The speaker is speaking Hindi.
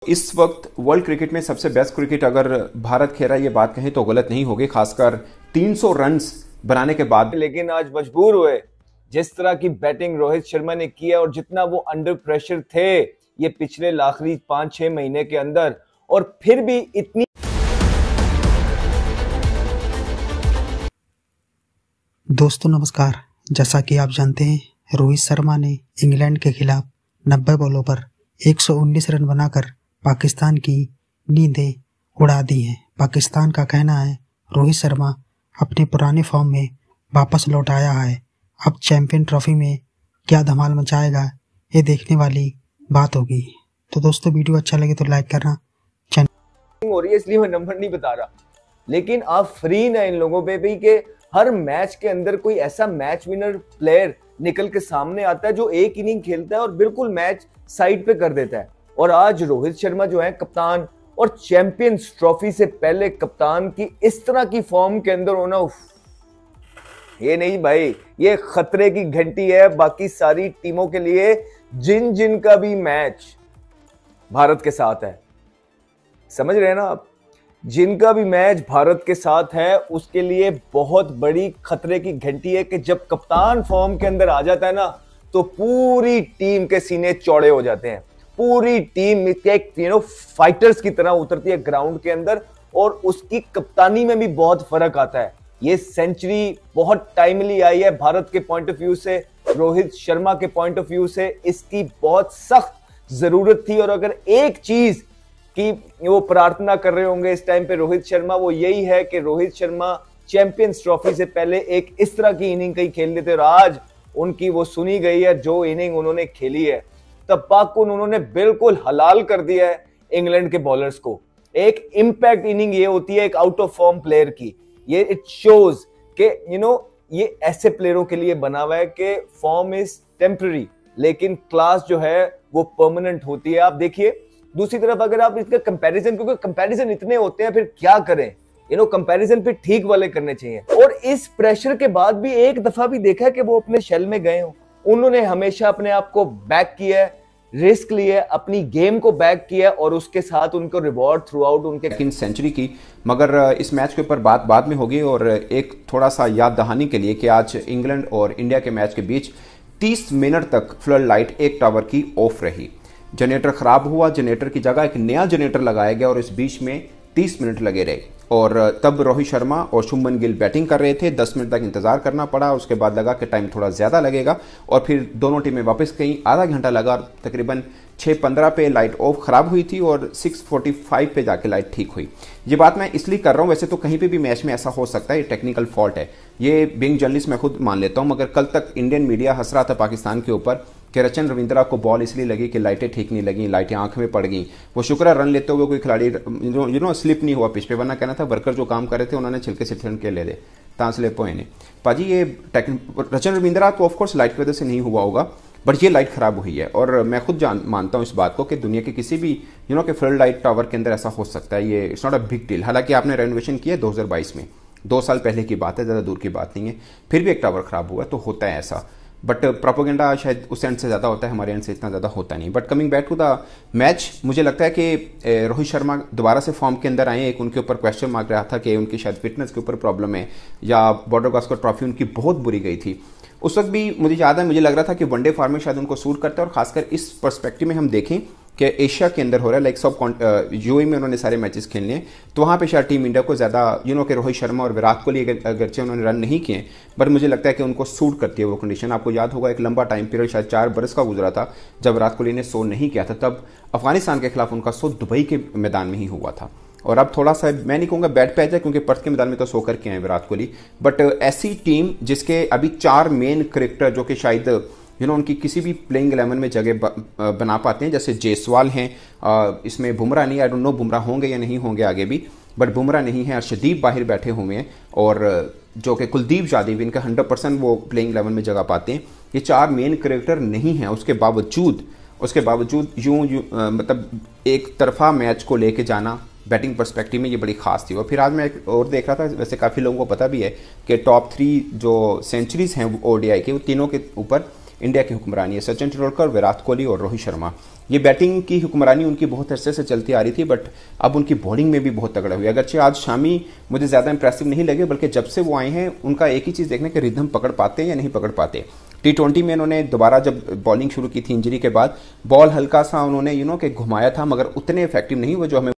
इस वक्त वर्ल्ड क्रिकेट में सबसे बेस्ट क्रिकेट अगर भारत खेल रहा है, ये बात कहें तो गलत नहीं होगी, खासकर 300 रन्स बनाने के बाद। लेकिन आज मजबूर हुए, जिस तरह की बैटिंग रोहित शर्मा ने की है और जितना वो अंडर प्रेशर थे ये पिछले आखिरी 5-6 महीने के अंदर, और फिर भी इतनी। दोस्तों नमस्कार। जैसा कि आप जानते हैं रोहित शर्मा ने इंग्लैंड के खिलाफ 90 बॉलों पर 119 रन बनाकर पाकिस्तान की नींदें उड़ा दी हैं। पाकिस्तान का कहना है रोहित शर्मा अपने पुराने फॉर्म में वापस लौट आया है। अब चैंपियन ट्रॉफी में क्या धमाल मचाएगा ये देखने वाली बात होगी। तो दोस्तों वीडियो अच्छा लगे तो लाइक करना, चैनल हो रही है इसलिए मैं नंबर नहीं बता रहा, लेकिन आप फ्री ना इन लोगों पे भी कि हर मैच के अंदर कोई ऐसा मैच विनर प्लेयर निकल के सामने आता है जो एक इनिंग खेलता है और बिल्कुल मैच साइड पे कर देता है। और आज रोहित शर्मा जो है कप्तान, और चैंपियंस ट्रॉफी से पहले कप्तान की इस तरह की फॉर्म के अंदर होना, ये नहीं भाई, ये खतरे की घंटी है बाकी सारी टीमों के लिए जिन जिन का भी मैच भारत के साथ है। समझ रहे हैं ना आप, जिनका भी मैच भारत के साथ है उसके लिए बहुत बड़ी खतरे की घंटी है कि जब कप्तान फॉर्म के अंदर आ जाता है ना तो पूरी टीम के सीने चौड़े हो जाते हैं। पूरी टीम एक फाइटर्स की तरह उतरती है ग्राउंड के अंदर, और उसकी कप्तानी में भी बहुत फर्क आता है। ये सेंचुरी बहुत टाइमली आई है भारत के पॉइंट ऑफ व्यू से, रोहित शर्मा के पॉइंट ऑफ व्यू से इसकी बहुत सख्त जरूरत थी। और अगर एक चीज कि वो प्रार्थना कर रहे होंगे इस टाइम पे रोहित शर्मा, वो यही है कि रोहित शर्मा चैंपियंस ट्रॉफी से पहले एक इस तरह की इनिंग कहीं खेल लेते। और आज उनकी वो सुनी गई है जो इनिंग उन्होंने खेली है, तब पाक को उन्होंने बिल्कुल हलाल कर दिया है इंग्लैंड के बॉलर्स को। एक इंपैक्ट इनिंग ये होती है एक आउट ऑफ फॉर्म प्लेयर की। ये इट शोज कि ये ऐसे प्लेयरों के लिए बना हुआ है कि फॉर्म इज टेम्पररी लेकिन क्लास जो है वो परमानेंट होती है। आप देखिए दूसरी तरफ अगर आप इसका कंपैरिजन, क्योंकि कंपैरिजन इतने होते हैं फिर क्या करें, कंपैरिजन फिर ठीक वाले करने चाहिए। और इस प्रेशर के बाद भी एक दफा भी देखा कि वो अपने शेल में गए हो, उन्होंने हमेशा अपने आप को बैक किया है, रिस्क लिए, अपनी गेम को बैक किया और उसके साथ उनको रिवॉर्ड थ्रू आउट उनके सेंचुरी की। मगर इस मैच के ऊपर बात बाद में होगी। और एक थोड़ा सा याद दहानी के लिए कि आज इंग्लैंड और इंडिया के मैच के बीच 30 मिनट तक फ्लड लाइट एक टावर की ऑफ रही। जनरेटर खराब हुआ, जनरेटर की जगह एक नया जनरेटर लगाया गया और इस बीच में 30 मिनट लगे रहे। और तब रोहित शर्मा और शुभमन गिल बैटिंग कर रहे थे। 10 मिनट तक इंतजार करना पड़ा, उसके बाद लगा कि टाइम थोड़ा ज़्यादा लगेगा और फिर दोनों टीमें वापस गई। आधा घंटा लगा, तकरीबन 6:15 पे लाइट ऑफ ख़राब हुई थी और 6:45 पे जाके लाइट ठीक हुई। ये बात मैं इसलिए कर रहा हूँ, वैसे तो कहीं पे भी मैच में ऐसा हो सकता है, ये टेक्निकल फॉल्ट है, ये बिंग जर्नलिस्ट मैं खुद मान लेता हूँ। मगर कल तक इंडियन मीडिया हंस रहा था पाकिस्तान के ऊपर कि रचन रविंद्रा को बॉल इसलिए लगी कि लाइटें ठीक नहीं लगी, लाइटें आंख में पड़ गई। वो शुक्र रन लेते हुए कोई खिलाड़ी स्लिप नहीं हुआ पिच पे, वरना कहना था वर्कर जो काम कर रहे थे उन्होंने छिलके से छिलके ले दे तांसले पोए ने। पाजी ये रचन रविंद्रा तो ऑफकोर्स लाइट की वजह से नहीं हुआ होगा, बट ये लाइट खराब हुई है। और मैं खुद मानता हूँ इस बात को कि दुनिया के किसी भी के फ्लड लाइट टावर के अंदर ऐसा हो सकता है। ये it's not a big deal. हालांकि आपने रेनोवेशन किया 2022 में, 2 साल पहले की बात है, ज़्यादा दूर की बात नहीं है, फिर भी एक टावर खराब हुआ तो होता है ऐसा। बट प्रोपेगेंडा शायद उस एंड से ज़्यादा होता है, हमारे एंड से इतना ज़्यादा होता नहीं। But coming back to the match, मुझे लगता है कि रोहित शर्मा दोबारा से फॉर्म के अंदर आए। एक उनके ऊपर क्वेश्चन मार्क रहा था कि उनकी शायद फिटनेस के ऊपर प्रॉब्लम है या बॉर्डर गावस्कर ट्रॉफी उनकी बहुत बुरी गई थी। उस वक्त भी मुझे याद है, मुझे लग रहा था कि वनडे फॉर्मेट शायद उनको सूट करता है। और खासकर इस पर्सपेक्टिव में हम देखें कि एशिया के अंदर हो रहा है, लाइक सब यूएई में उन्होंने सारे मैचेस खेलने हैं, तो वहाँ पे शायद टीम इंडिया को ज़्यादा कि रोहित शर्मा और विराट कोहली अगरचे उन्होंने रन नहीं किए, बट मुझे लगता है कि उनको सूट करती है वो कंडीशन। आपको याद होगा एक लंबा टाइम पीरियड शायद 4 बरस का गुजरा था जब विराट कोहली ने 100 नहीं किया था, तब अफगानिस्तान के खिलाफ उनका 100 दुबई के मैदान में ही हुआ था। और अब थोड़ा सा मैं नहीं कहूँगा बैड पैच है क्योंकि पर्थ के मैदान में तो 100 करके आए विराट कोहली, बट ऐसी टीम जिसके अभी 4 मेन क्रिकेटर जो कि शायद उनकी किसी भी प्लेइंग 11 में जगह बना पाते हैं, जैसे जायसवाल हैं, इसमें बुमराह नहीं, आई डोंट नो बुमराह होंगे या नहीं होंगे आगे भी, बट बुमराह नहीं है, अर्शदीप बाहर बैठे हुए हैं, और जो कि कुलदीप यादव इनका 100% वो प्लेइंग 11 में जगह पाते हैं। ये 4 मेन क्रिकेटर नहीं हैं, उसके बावजूद यूं मतलब एक तरफा मैच को लेके जाना बैटिंग पर्सपेक्टिव में ये बड़ी खास थी। और फिर आज मैं एक और देख रहा था, वैसे काफ़ी लोगों को पता भी है कि टॉप 3 जो सेंचुरीज हैं ओडीआई के, वो तीनों के ऊपर इंडिया की हुक्मरानी है। सचिन तेंदुलकर, विराट कोहली और रोहित शर्मा, ये बैटिंग की हुक्मरानी उनकी बहुत अरसे से चलती आ रही थी, बट अब उनकी बॉलिंग में भी बहुत तगड़ा हुई। अगरचे आज शामी मुझे ज़्यादा इंप्रेसिव नहीं लगे, बल्कि जब से वो आए हैं उनका एक ही चीज़ देखने कि रिदम पकड़ पाते हैं या नहीं पकड़ पाते। T20 में इन्होंने दोबारा जब बॉलिंग शुरू की थी इंजरी के बाद, बॉल हल्का सा उन्होंने कि घुमाया था, मगर उतने इफेक्टिव नहीं हुए जो हमें